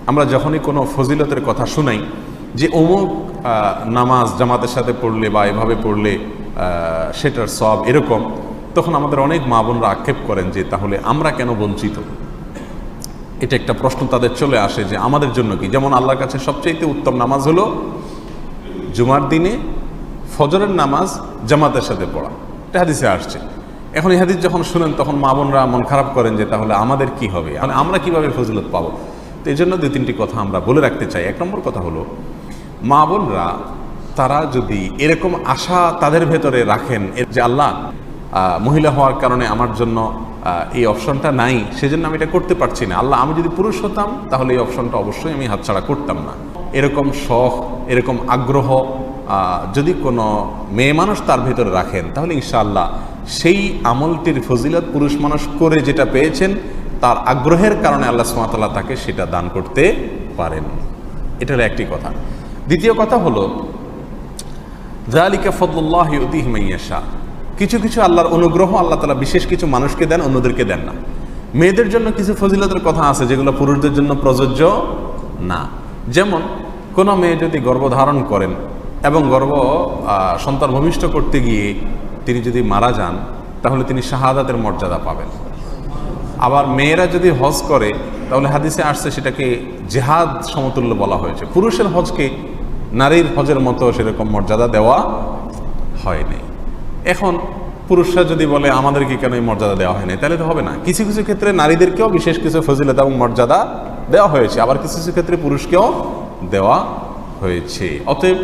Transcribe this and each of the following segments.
আমরা যখনই কোনো ফজিলতের কথা শুনাই যে অমুক নামাজ জামাতের সাথে পড়লে বা এভাবে পড়লে সেটার সব এরকম, তখন আমাদের অনেক মা বোনরা আক্ষেপ করেন যে তাহলে আমরা কেন বঞ্চিত। এটা একটা প্রশ্ন তাদের চলে আসে যে আমাদের জন্য কি। যেমন আল্লাহর কাছে সবচেয়ে উত্তম নামাজ হলো জুমার দিনে ফজরের নামাজ জামাতের সাথে পড়া, এটা হাদিসে আসছে। এখন এই হাদিস যখন শুনেন তখন মা বোনরা মন খারাপ করেন যে তাহলে আমাদের কি হবে, মানে আমরা কিভাবে ফজিলত পাবো। তো এই জন্য 2-3টি কথা আমরা বলে রাখতে চাই। 1 নম্বর কথা হলো, মা বোনরা তারা যদি এরকম আশা তাদের ভেতরে রাখেন যে আল্লাহ মহিলা হওয়ার কারণে আমার জন্য এই অপশনটা নাই, সেজন্য আমি এটা করতে পারছি না, আল্লাহ আমি যদি পুরুষ হতাম তাহলে এই অপশনটা অবশ্যই আমি হাতছাড়া করতাম না। এরকম শখ, এরকম আগ্রহ যদি কোনো মেয়ে মানুষ তার ভেতরে রাখেন, তাহলে ইনশাআল্লাহ সেই আমলটির ফজিলত পুরুষ মানুষ করে যেটা পেয়েছেন তার আগ্রহের কারণে আল্লাহ সুবহানাহু ওয়া তাআলা তাকে সেটা দান করতে পারেন। এটা হলো একটি কথা। দ্বিতীয় কথা হলো, যালিকা ফাদলুল্লাহি ইউতিহি মান ইয়াশা, কিছু কিছু আল্লাহর অনুগ্রহ আল্লাহ তাআলা বিশেষ কিছু মানুষকে দেন, অন্যদেরকে দেন না। মেয়েদের জন্য কিছু ফজিলতের কথা আছে যেগুলো পুরুষদের জন্য প্রযোজ্য না। যেমন কোনো মেয়ে যদি গর্ভধারণ করেন এবং সন্তান ভূমিষ্ঠ করতে গিয়ে তিনি যদি মারা যান, তাহলে তিনি শাহাদাতের মর্যাদা পাবেন। আবার মেয়েরা যদি হজ করে, তাহলে হাদিসে আসছে সেটাকে জিহাদ সমতুল্য বলা হয়েছে। পুরুষের হজকে নারীর হজের মতো সেরকম মর্যাদা দেওয়া হয়নি। এখন পুরুষরা যদি বলে আমাদেরকে কেন এই মর্যাদা দেওয়া হয়নি, তাহলে তো হবে না। কিছু কিছু ক্ষেত্রে নারীদেরকেও বিশেষ কিছু ফজিলত এবং মর্যাদা দেওয়া হয়েছে, আবার কিছু কিছু ক্ষেত্রে পুরুষকেও দেওয়া হয়েছে। অতএব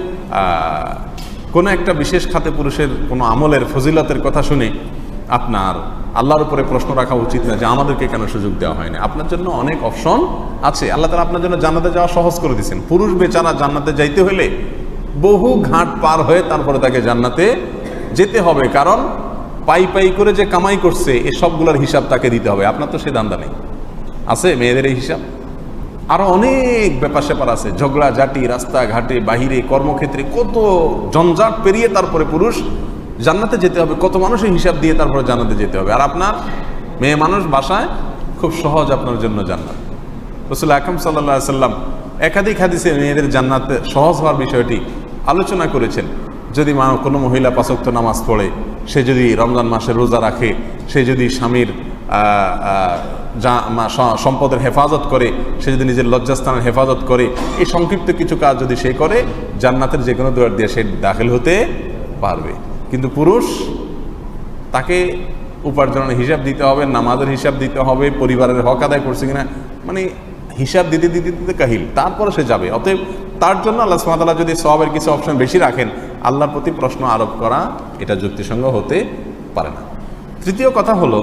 কোনো একটা বিশেষ খাতে পুরুষের কোনো আমলের ফজিলতের কথা শুনে আপনার আল্লাহর উপরে প্রশ্ন রাখা উচিত না যে আমাদেরকে কেন সুযোগ দেওয়া হয়নি। আপনার জন্য অনেক অপশন আছে। আল্লাহ তাআলা আপনার জন্য জান্নাতে যাওয়া সহজ করে দিয়েছেন। পুরুষ বেচারা জান্নাতে যাইতে হলে বহু ঘাট পার হয়ে তারপরে তাকে জান্নাতে যেতে হবে, কারণ পাই পাই করে যে কামাই করছে এ সবগুলোর হিসাব তাকে দিতে হবে। আপনার তো সে দান্দা নেই, আছে মেয়েদের এই হিসাব। আরো অনেক ব্যাপার স্যাপার আছে, ঝগড়া ঝাঁটি, রাস্তাঘাটে, বাহিরে, কর্মক্ষেত্রে কত জঞ্জাট পেরিয়ে তারপরে পুরুষ জান্নাতে যেতে হবে। কত মানুষের হিসাব দিয়ে তারপরে জান্নাতে যেতে হবে। আর আপনার মেয়ে মানুষ বাসায়, খুব সহজ আপনার জন্য জান্নাত। রাসূল আকরাম সাল্লাল্লাহু আলাইহি ওয়াসাল্লাম একাধিক হাদিসে মেয়েদের জান্নাতে সহজ হওয়ার বিষয়টি আলোচনা করেছেন। যদি কোনো মহিলা 5 ওয়াক্ত নামাজ পড়ে, সে যদি রমজান মাসে রোজা রাখে, সে যদি স্বামীর সম্পদের হেফাজত করে, সে যদি নিজের লজ্জাস্থানের হেফাজত করে, এই সংক্ষিপ্ত কিছু কাজ যদি সে করে, জান্নাতের যে কোনো দুয়ার দিয়ে সে দাখিল হতে পারবে। কিন্তু পুরুষ, তাকে উপার্জনের হিসাব দিতে হবে, নামাজের হিসাব দিতে হবে, পরিবারের হক আদায় করছে কিনা, মানে হিসাব দিতে দিতে দিতে কাহিল, তারপরে সে যাবে। অতএব তার জন্য আল্লাহ সুবহানাহু ওয়া তাআলা যদি সওয়াবের কিছু অপশন বেশি রাখেন, আল্লাহর প্রতি প্রশ্ন আরোপ করা এটা যুক্তিসঙ্গত হতে পারে না। তৃতীয় কথা হলো,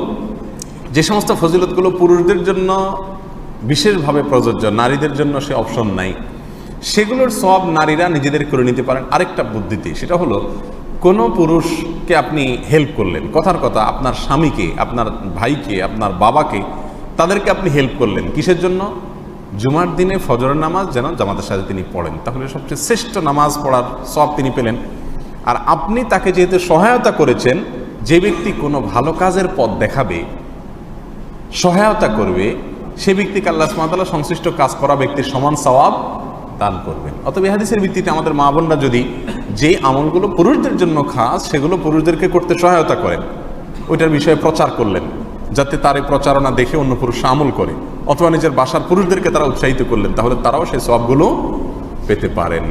যে সমস্ত ফজিলতগুলো পুরুষদের জন্য বিশেষভাবে প্রযোজ্য, নারীদের জন্য সে অপশন নাই, সেগুলোর সব নারীরা নিজেদের করে নিতে পারেন আরেকটা বুদ্ধিতে। সেটা হলো, কোনো পুরুষকে আপনি হেল্প করলেন, কথার কথা আপনার স্বামীকে, আপনার ভাইকে, আপনার বাবাকে, তাদেরকে আপনি হেল্প করলেন কিসের জন্য? জুমার দিনে ফজরের নামাজ যেন জামাতের সাথে তিনি পড়েন, তাহলে সবচেয়ে শ্রেষ্ঠ নামাজ পড়ার সব তিনি পেলেন। আর আপনি তাকে যেহেতু সহায়তা করেছেন, যে ব্যক্তি কোনো ভালো কাজের পথ দেখাবে, সহায়তা করবে, সে ব্যক্তিকে আল্লাহ সুবহানাহু ওয়া তাআলা সংশ্লিষ্ট কাজ করা ব্যক্তির সমান সওয়াব দান করবেন। অতএব এই হাদিসের ভিত্তিতে আমাদের মা বোনরা যদি যে আমলগুলো পুরুষদের জন্য খাস, সেগুলো পুরুষদেরকে করতে সহায়তা করেন, ওইটার বিষয়ে প্রচার করলেন, যাতে তার এই প্রচারণা দেখে অন্য পুরুষ আমল করে, অথবা নিজের বাসার পুরুষদেরকে তারা উৎসাহিত করলেন, তাহলে তারাও সেই সওয়াবগুলো পেতে পারেন।